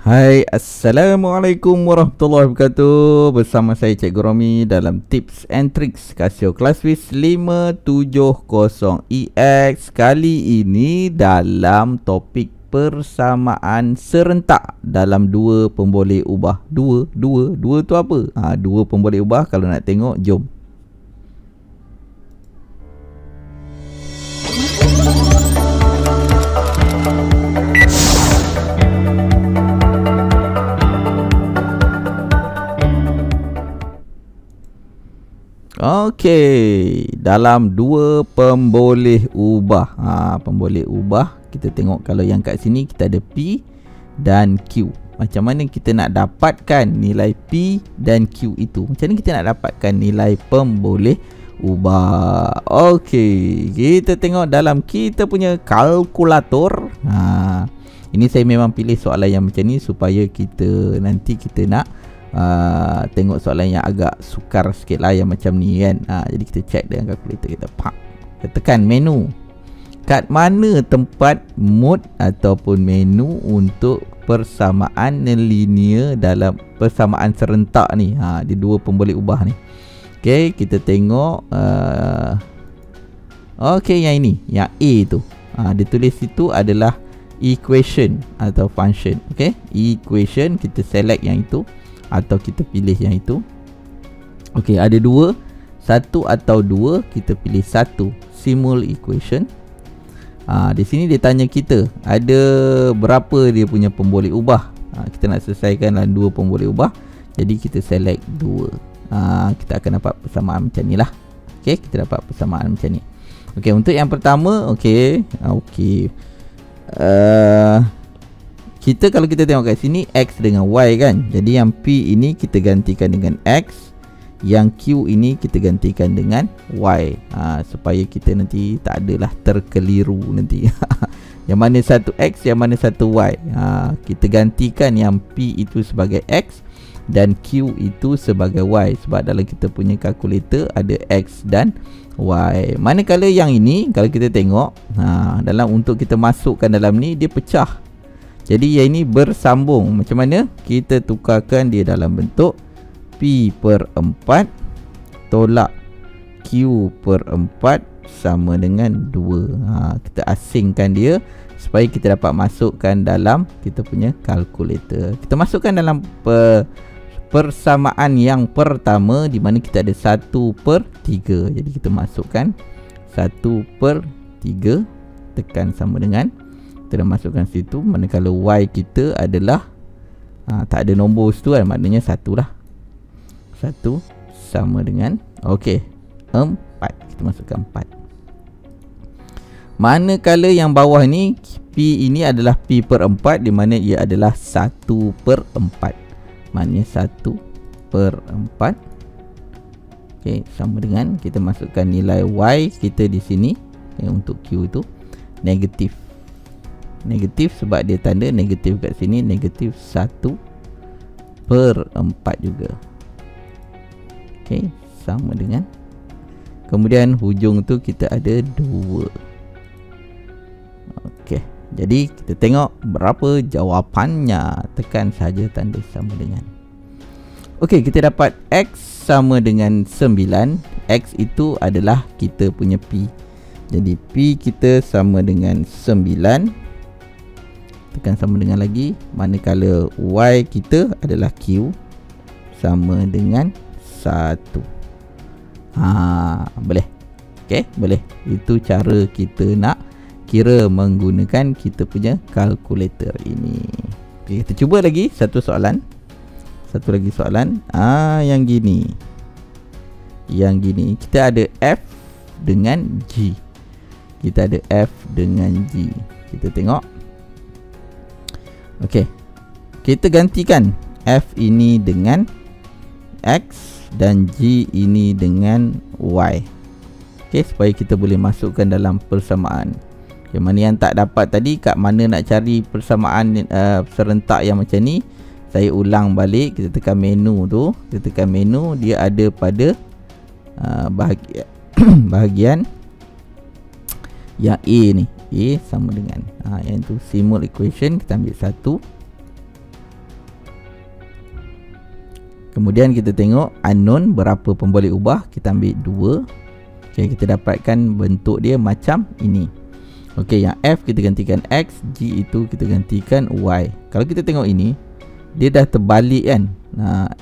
Hai, Assalamualaikum warahmatullahi wabarakatuh. Bersama saya Cikgu Romi dalam Tips and Tricks Casio Classwiz 570EX. Kali ini dalam topik persamaan serentak dalam dua pemboleh ubah. Dua tu apa? Dua pemboleh ubah. Kalau nak tengok, jom. Okey, dalam dua pemboleh ubah. Pemboleh ubah, kita tengok kalau yang kat sini kita ada P dan Q. Macam mana kita nak dapatkan nilai P dan Q itu? Macam mana kita nak dapatkan nilai pemboleh ubah? Okey, kita tengok dalam kita punya kalkulator. Ini saya memang pilih soalan yang macam ni supaya kita nanti kita nak tengok soalan yang agak sukar sikit lah, yang macam ni kan. Jadi kita check dengan kalkulator kita. Kita tekan menu. Kat mana tempat mode ataupun menu untuk persamaan linear dalam persamaan serentak ni, di dua pemboleh ubah ni. Okay, kita tengok. Okay, yang ini, yang A tu, dia tulis situ adalah equation atau function. Okay, equation, kita select yang itu atau kita pilih yang itu. Okey, ada dua, satu atau dua, kita pilih satu. Simul equation. Di sini dia tanya kita ada berapa dia punya pemboleh ubah. Kita nak selesaikan dalam dua pemboleh ubah, jadi kita select dua. Kita akan dapat persamaan macam ni lah. Okey, kita dapat persamaan macam ni. Okey, untuk yang pertama, okey. Kita kalau kita tengok kat sini X dengan Y kan. Jadi yang P ini kita gantikan dengan X, yang Q ini kita gantikan dengan Y, supaya kita nanti tak adalah terkeliru nanti. Yang mana satu X, yang mana satu Y. Kita gantikan yang P itu sebagai X dan Q itu sebagai Y, sebab dalam kita punya kalkulator ada X dan Y. Manakala yang ini kalau kita tengok, dalam untuk kita masukkan dalam ni, dia pecah. Jadi yang ini bersambung. Macam mana? Kita tukarkan dia dalam bentuk P per 4 tolak Q per 4 sama dengan 2. Kita asingkan dia supaya kita dapat masukkan dalam kita punya kalkulator. Kita masukkan dalam persamaan yang pertama, di mana kita ada 1/3. Jadi kita masukkan 1/3, tekan sama dengan, kita dah masukkan situ. Manakala Y kita adalah tak ada nombor situ kan, maknanya 1 lah. 1 sama dengan, okey, 4. Kita masukkan 4. Manakala yang bawah ni, P ini adalah P per 4, di mana ia adalah 1/4. Maknanya 1/4. Okey, sama dengan, kita masukkan nilai Y kita di sini. Untuk Q itu negatif. Negatif sebab dia tanda negatif kat sini, negatif 1/4 juga. Okey, sama dengan, kemudian hujung tu kita ada 2. Okey, jadi kita tengok berapa jawapannya. Tekan saja tanda sama dengan. Okey, kita dapat X sama dengan 9. X itu adalah kita punya P. Jadi P kita sama dengan 9. Tekan sama dengan lagi. Manakala Y kita adalah Q sama dengan 1. Boleh. Okey, boleh. Itu cara kita nak kira menggunakan kita punya kalkulator ini. Okay, kita cuba lagi satu soalan. Satu lagi soalan. Yang gini. Yang gini. Kita ada F dengan G. Kita ada F dengan G. Kita tengok. Okey, kita gantikan F ini dengan X dan G ini dengan Y. Okey, supaya kita boleh masukkan dalam persamaan. Yang mana yang tak dapat tadi, kat mana nak cari persamaan serentak yang macam ni, saya ulang balik. Kita tekan menu tu. Kita tekan menu, dia ada pada bahagian yang A ni. A sama dengan yang tu simul equation. Kita ambil satu. Kemudian kita tengok unknown berapa pun boleh ubah. Kita ambil 2. Okay, kita dapatkan bentuk dia macam ini. Okay, yang F kita gantikan X, G itu kita gantikan Y. Kalau kita tengok ini, dia dah terbalik kan.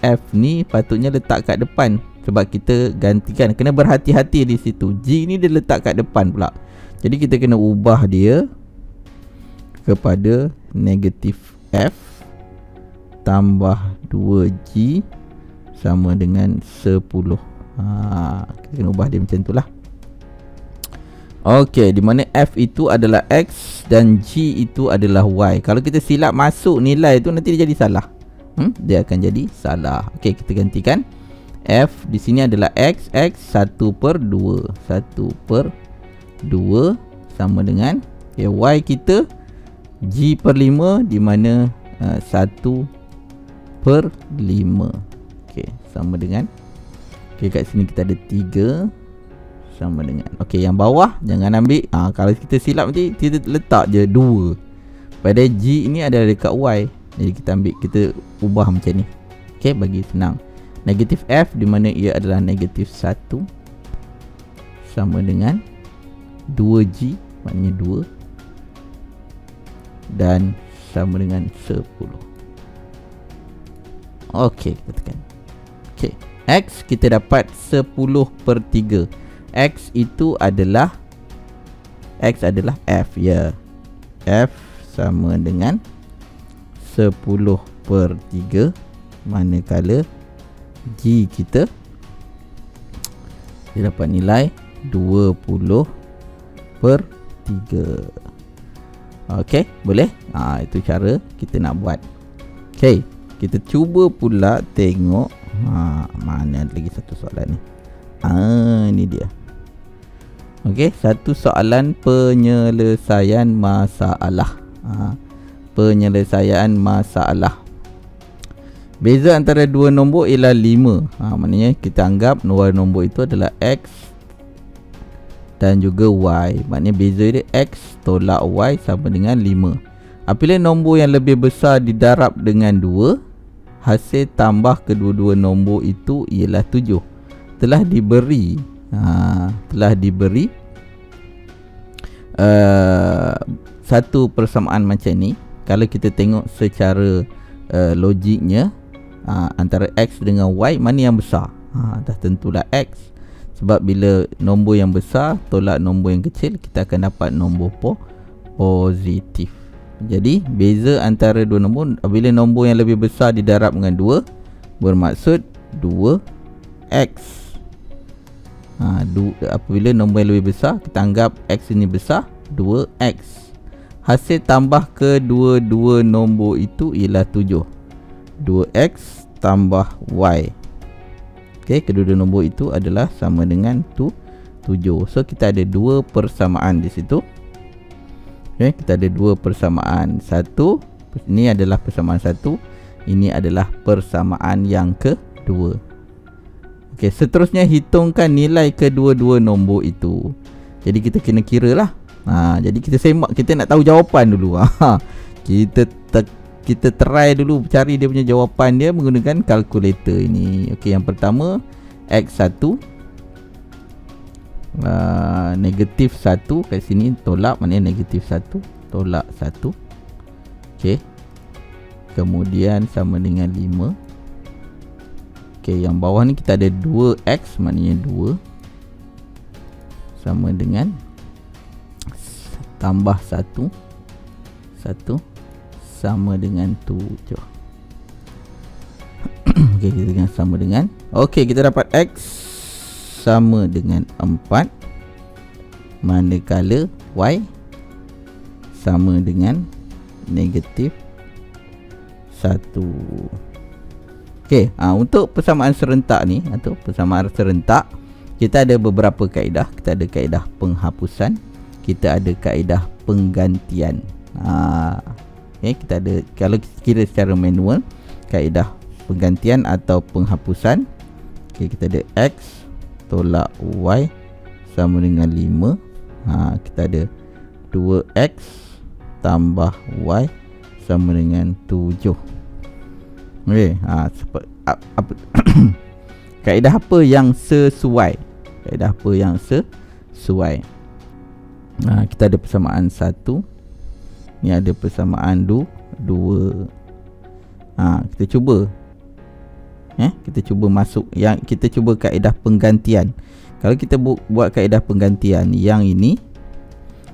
F ni patutnya letak kat depan, sebab kita gantikan. Kena berhati-hati di situ. G ni dia letak kat depan pula. Jadi kita kena ubah dia kepada negatif F tambah 2G sama dengan 10. Kita kena ubah dia macam tu lah. Okey, di mana F itu adalah X dan G itu adalah Y. Kalau kita silap masuk nilai tu, nanti dia jadi salah. Dia akan jadi salah. Okey, kita gantikan. F di sini adalah X 1/2. 1/2 sama dengan Y kita G/5, di mana 1/5. Okey, sama dengan. Okey, kat sini kita ada 3 sama dengan. Okey, yang bawah jangan ambil. Kalau kita silap nanti kita letak je 2. Pada G ini ada dekat Y. Jadi kita ambil, kita ubah macam ni. Okey, bagi senang. Negatif F di mana ia adalah negatif 1 sama dengan 2G, maknanya 2, dan sama dengan 10. Okey, kita tekan. Okey, X kita dapat 10/3. X itu adalah F, ya. F sama dengan 10/3, manakala G kita dia dapat nilai 20/3. Okey, boleh? Itu cara kita nak buat. Okey, kita cuba pula tengok mana lagi satu soalan ni. Ini dia. Okey, satu soalan penyelesaian masalah. Penyelesaian masalah. Beza antara dua nombor ialah 5. Maknanya kita anggap dua nombor itu adalah X dan juga Y. Maknanya beza dia X tolak Y sama dengan 5. Apabila nombor yang lebih besar didarab dengan 2, hasil tambah kedua-dua nombor itu ialah 7. Telah diberi satu persamaan macam ni. Kalau kita tengok secara logiknya, antara X dengan Y, mana yang besar? Dah tentulah X. Sebab bila nombor yang besar tolak nombor yang kecil, kita akan dapat nombor positif. Jadi beza antara dua nombor, bila nombor yang lebih besar didarab dengan 2, bermaksud 2X. Apabila nombor yang lebih besar, kita anggap X ini besar, 2X. Hasil tambah kedua-dua nombor itu ialah 7. 2X tambah Y. Okey, kedua-dua nombor itu adalah sama dengan 7. So kita ada dua persamaan di situ. Okey, kita ada dua persamaan. Satu, ini adalah persamaan satu, ini adalah persamaan yang kedua. Okey, seterusnya hitungkan nilai kedua-dua nombor itu. Jadi kita kena kira lah. Jadi kita semak, kita nak tahu jawapan dulu. Kita try dulu cari dia punya jawapan dia menggunakan kalkulator ini. Okey, yang pertama X1 negatif 1 kat sini tolak, maknanya negatif 1 tolak 1. Okey, kemudian sama dengan 5. Okey, yang bawah ni kita ada 2X, maknanya 2 sama dengan tambah 1 sama dengan 7. Okey, kita dengan sama dengan. Okey, kita dapat X sama dengan 4, manakala Y sama dengan negatif 1. Okey, untuk persamaan serentak ni, atau persamaan serentak, kita ada beberapa kaedah. Kita ada kaedah penghapusan, kita ada kaedah penggantian. Okay, kita ada, kalau kira secara manual, kaedah penggantian atau penghapusan. Okay, kita ada X tolak Y sama dengan 5. Kita ada 2X tambah Y sama dengan 7. Okey, kaedah apa yang sesuai? Kaedah apa yang sesuai? Kita ada persamaan 1. Ni ada persamaan 2. Kita cuba. Kita cuba masuk yang kita cuba kaedah penggantian. Kalau kita buat kaedah penggantian yang ini,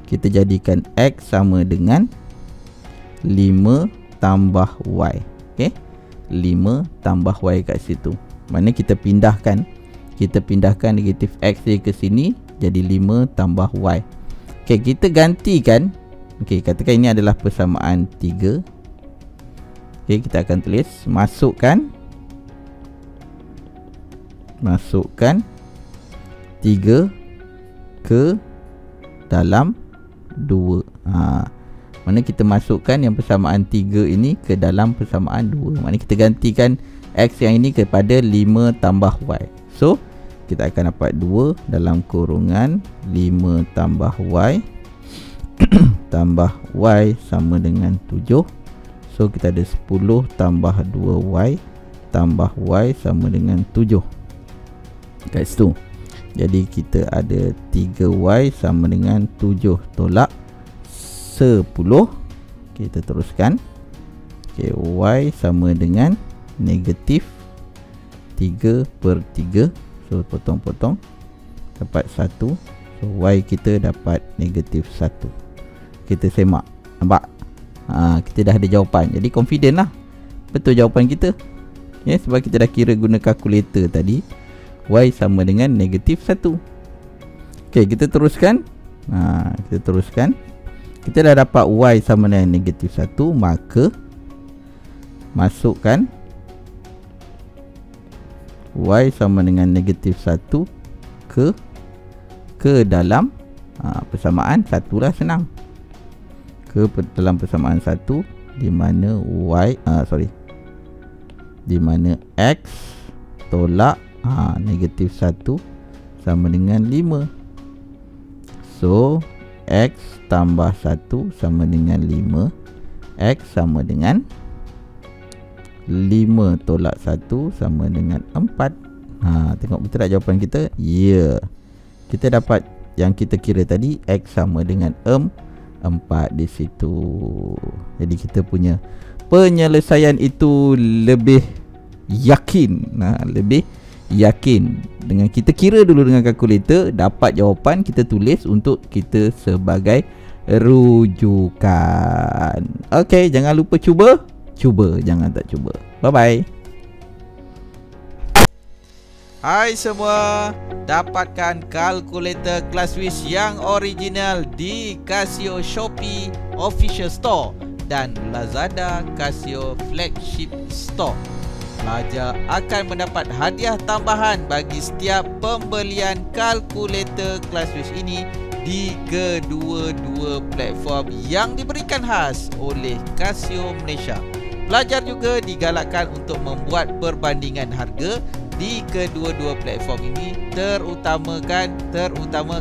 kita jadikan X sama dengan 5 tambah Y. Okey. 5 tambah Y kat situ. Mana kita pindahkan negatif X dia ke sini, jadi 5 tambah Y. Okey, kita gantikan. Okey, katakan ini adalah persamaan 3. Okey, kita akan tulis masukkan 3 ke dalam 2. Mana kita masukkan yang persamaan 3 ini ke dalam persamaan 2. Mana kita gantikan X yang ini kepada 5 tambah Y. So, kita akan dapat 2 dalam kurungan 5 tambah Y tambah Y sama dengan 7. So, kita ada 10 tambah 2Y tambah Y sama dengan 7 kat situ. Jadi kita ada 3Y sama dengan 7 tolak 10. Kita teruskan. Y sama dengan negatif 3/3. So potong-potong, dapat 1. So Y kita dapat negatif 1. Kita semak. Nampak? Kita dah ada jawapan. Jadi confident lah, betul jawapan kita. Sebab kita dah kira guna kalkulator tadi. Y sama dengan negatif 1. Okey, kita teruskan. Kita dah dapat Y sama dengan negatif 1. Maka masukkan Y sama dengan negatif 1 ke dalam persamaan 1 lah, senang. Ke dalam persamaan 1, di mana di mana X tolak negatif 1 sama dengan 5. So X tambah 1 sama dengan 5. X sama dengan 5 tolak 1 sama dengan 4. Tengok betul tak jawapan kita? Ya. Kita dapat yang kita kira tadi, X sama dengan 4 di situ. Jadi kita punya penyelesaian itu lebih yakin. Lebih yakin. Dengan kita kira dulu dengan kalkulator, dapat jawapan, kita tulis untuk kita sebagai rujukan. Okey, jangan lupa cuba, jangan tak cuba. Bye bye. Hai semua, dapatkan kalkulator Classwiz yang original di Casio Shopee Official Store dan Lazada Casio Flagship Store. Pelajar akan mendapat hadiah tambahan bagi setiap pembelian kalkulator Classwiz ini di kedua-dua platform yang diberikan khas oleh Casio Malaysia. Pelajar juga digalakkan untuk membuat perbandingan harga di kedua-dua platform ini, terutama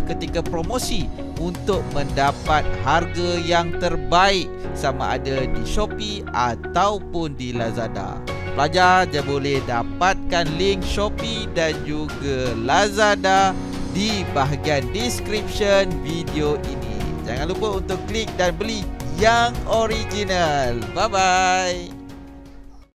ketika promosi, untuk mendapat harga yang terbaik sama ada di Shopee ataupun di Lazada. Pelajar boleh dapatkan link Shopee dan juga Lazada di bahagian description video ini. Jangan lupa untuk klik dan beli yang original. Bye bye.